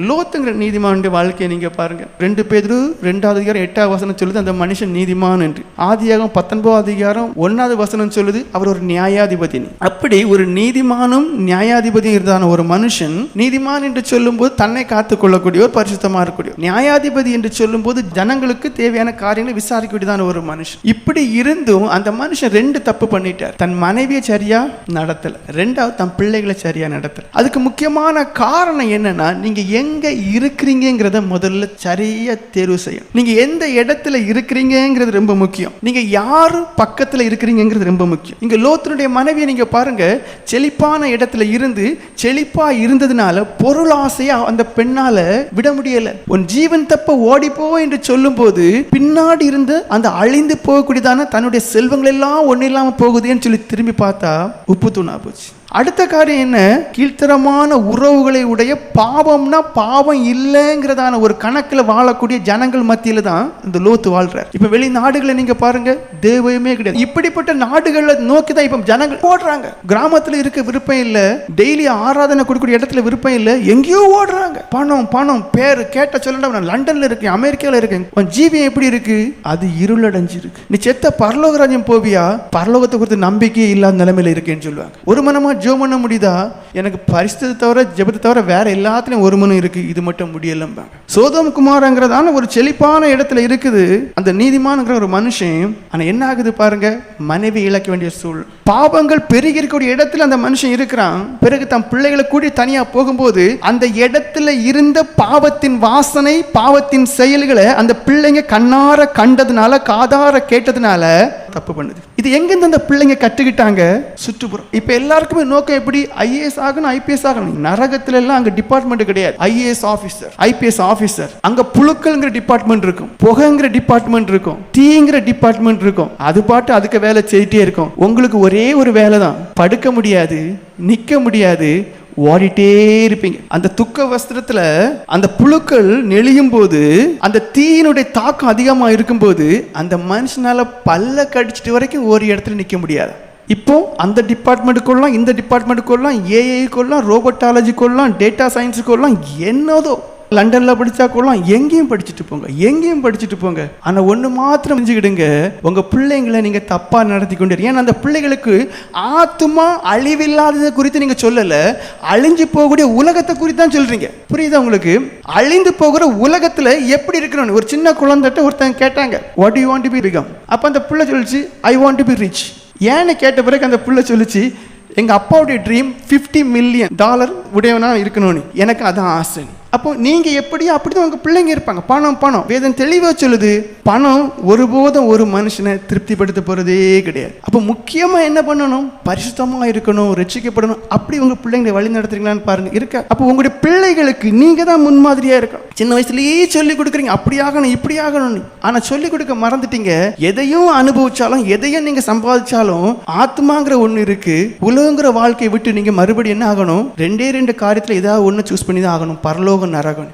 லோத்துங்கிற நீதிமானுடைய வாழ்க்கையை நீங்க பாருங்க. 2 பேதுரு 2வது அதிகாரம் 8வது வசனம் சொல்லுது அந்த மனுஷன் நீதிமான் என்று. ஆதியாகமம் 19வது அதிகாரம் 1வது வசனம் சொல்லுது அவர் ஒரு நியாயாதிபதி. அப்படி ஒரு நீதிமானும் நியாயாதிபதியும் இருந்தான ஒரு மனுஷன் நீதிமான் என்று சொல்லும் போது தன்னை காத்துக் கொள்ளக்கூடிய ஒரு பரிசுத்தமா இருக்கக்கூடிய, நியாயாதிபதி என்று சொல்லும் போது ஜனங்களுக்கு தேவையான காரியங்களை விசாரிக்கக்கூடியதான ஒரு மனுஷன். இப்படி இருந்தும் அந்த மனுஷன் 2 தப்பு பண்ணிட்டார். தன் மனைவியை சரியா நடத்தல, 2வது தன் பிள்ளைகளை சரியா நடத்தல. அதுக்கு முக்கியமான காரணம் என்னன்னா, நீங்க எங்க இருக்கிறீங்கிறத முதல்ல சரியா தேர்வு செய்யணும். நீங்க எந்த இடத்துல இருக்கிறீங்கிறது ரொம்ப முக்கியம். நீங்க யாரு பக்கத்துல இருக்கிறீங்கிறது ரொம்ப முக்கியம். இங்க லோத்தினுடைய மனைவியை நீங்க பாருங்க, செழிப்பான இடத்துல இருந்து செழிப்பா இருந்ததுனால பொருளாசையா அந்த பெண்ணால விட முடியல. உன் ஜீவன் தப்ப ஓடிப்போ என்று சொல்லும் போது பின்னாடி இருந்து அந்த அழிந்து போகக்கூடியதான தன்னுடைய செல்வங்கள் எல்லாம் ஒண்ணு இல்லாம போகுதுன்னு சொல்லி திரும்பி பார்த்தா உப்பு தூணா போச்சு. அடுத்த காரியம் என்ன, கீழ்த்தரமான உறவுகளை உடைய பாவம்னா பாவம் இல்லைங்கிறதான ஒரு கணக்கில் வாழக்கூடிய ஜனங்கள் மத்தியில தான் இந்த லோத்து வாழ்றார். இப்ப வெளிநாடுகளை நீங்க பாருங்க, தேவமே கிடையாது. இப்படிப்பட்ட நாடுகளை நோக்கி தான் இப்ப ஜனங்கள் ஓடுறாங்க. கிராமத்துல இருக்க விருப்பம் இல்ல, டெய்லி ஆராதனை கொடுக்கக்கூடிய இடத்துல விருப்பம் இல்ல, எங்கேயோ ஓடுறாங்க. பணம் பணம் பேரு கேட்ட சொல்லணும். நான் லண்டன்ல இருக்கேன், அமெரிக்கால இருக்கேன், ஜீவியம் எப்படி இருக்கு, அது இருளடைஞ்சு இருக்கு. நீ செத்த பரலோக ராஜ்யம் போவியா, பரலோகத்தை குறித்து நம்பிக்கையே இல்லாத நிலைமையில இருக்கேன்னு சொல்லுவாங்க. ஒரு மனமா ஜெபம் பண்ண முடியுதா, எனக்கு பரிசுத்தத்தை தவிர ஜெபத்தை தவிர வேற எல்லாத்துலயும் ஒரு மனம் இருக்கு, இது மட்டும் முடியலம்பாங்க. சோதோம் குமாரங்கிறதான ஒரு செழிப்பான இடத்துல இருக்குது அந்த நீதிமான்ங்கிற ஒரு மனுஷன். ஆனா என்ன ஆகுது பாருங்க, மனைவி இழக்க வேண்டிய சூழல். பாவங்கள் பெருகி இருக்கக்கூடிய இடத்துல அந்த மனுஷன் இருக்கிறான். பிறகு தன் பிள்ளைகளை கூடி தனியா போகும்போது அந்த இடத்துல இருந்த பாவத்தின் வாசனை, பாவத்தின் செயல்களை அந்த பிள்ளைங்க கண்ணார கண்டதுனால, காதார கேட்டதுனால தப்பு பண்ணுது. இது எங்கிருந்து அந்த பிள்ளைங்க கற்றுக்கிட்டாங்க, சுற்றுப்புறம். இப்ப எல்லாருக்குமே நோக்கம் எப்படி, ஐஏஎஸ் ஆகணும், ஐபிஎஸ் ஆகணும். நரகத்துல எல்லாம் அங்க டிபார்ட்மெண்ட் கிடையாது. ஐஏஎஸ் ஆபீசர், ஐபிஎஸ் ஆபீசர், அங்க புழுக்கள்ங்கிற டிபார்ட்மெண்ட் இருக்கும், புகைங்கிற டிபார்ட்மெண்ட் இருக்கும், தீங்கிற டிபார்ட்மெண்ட் இருக்கும். அது பாட்டு அதுக்கு வேலை செய்யிட்டே இருக்கும். உங்களுக்கு ஒரே ஒரு வேலை தான், படுக்க முடியாது, நிக்க முடியாது, ஓடிட்டே இருப்பீங்க. அந்த துக்க வஸ்திரத்துல அந்த புழுக்கள் நெளியும் போது, அந்த தீயினுடைய தாக்கம் அதிகமா இருக்கும் போது அந்த மனுஷனால பல்ல கடிச்சிட்டு வரைக்கும் ஒரு இடத்துல நிக்க முடியாது. இப்போ அந்த டிபார்ட்மெண்ட் கொள்ளலாம், இந்த டிபார்ட்மெண்ட் கொள்ளலாம், ஏஐ கொள்ளலாம், ரோபோட்டாலஜி கொள்ளலாம், டேட்டா சயின்ஸ் கொள்ளலாம், என்னதோ லண்டன்ல படிச்சா கொள்ளலாம், எங்கேயும் படிச்சுட்டு போங்க, எங்கேயும் படிச்சுட்டு போங்க. ஆனா ஒண்ணு மாத்திரம் செஞ்சுக்கிடுங்க, உங்க பிள்ளைங்களை நீங்க தப்பா நடத்தி கொண்டு. ஏன்னா அந்த பிள்ளைகளுக்கு ஆத்துமா அழிவில்லாததை குறித்து நீங்க சொல்லல, அழிஞ்சு போகக்கூடிய உலகத்தை குறித்து தான் சொல்றீங்க. புரியுதா உங்களுக்கு? அழிந்து போகிற உலகத்துல எப்படி இருக்கணும். ஒரு சின்ன குழந்தைட்ட ஒருத்தன் கேட்டாங்க, what to you want to be become? அப்ப அந்த பிள்ளை சொல்லிச்சு, I want to be rich. ஏன்னு கேட்ட பிறகு அந்த பிள்ளை சொல்லிச்சு, எங்க அப்பாவுடைய ட்ரீம் $50 மில்லியன் உடையவனா இருக்கணும்னு, எனக்கு அதான் ஆசை. அப்போ நீங்க எப்படியோ அப்படிதான் உங்க பிள்ளைங்க இருப்பாங்க. பணம் பணம், வேதம் தெளிவா சொல்லுது, பணம் ஒருபோதும் ஒரு மனுஷனை திருப்திப்படுத்த போறதே கிடையாது. அப்போ முக்கியமா என்ன பண்ணணும், பரிசுத்தமா இருக்கணும், ரட்சிக்கப்படணும். அப்படி உங்க பிள்ளைங்களை வழி நடத்துறீங்களான்னு பாருங்க, இருக்க. அப்போ உங்களுடைய பிள்ளைகளுக்கு நீங்க தான் முன்மாதிரியா இருக்கணும். சின்ன வயசுலயே சொல்லி கொடுக்குறீங்க, அப்படி ஆகணும் இப்படி ஆகணும்னு. ஆனா சொல்லி கொடுக்க மறந்துட்டீங்க. எதையும் அனுபவிச்சாலும், எதையும் நீங்க சம்பாதிச்சாலும் ஆத்மாங்கிற ஒண்ணு இருக்கு. உலகங்கிற வாழ்க்கையை விட்டு நீங்க மறுபடியும் என்ன ஆகணும், 2 காரியத்துல ஏதாவது ஒண்ணு சூஸ் பண்ணி தான் ஆகணும், பரலோகம் நரகம்.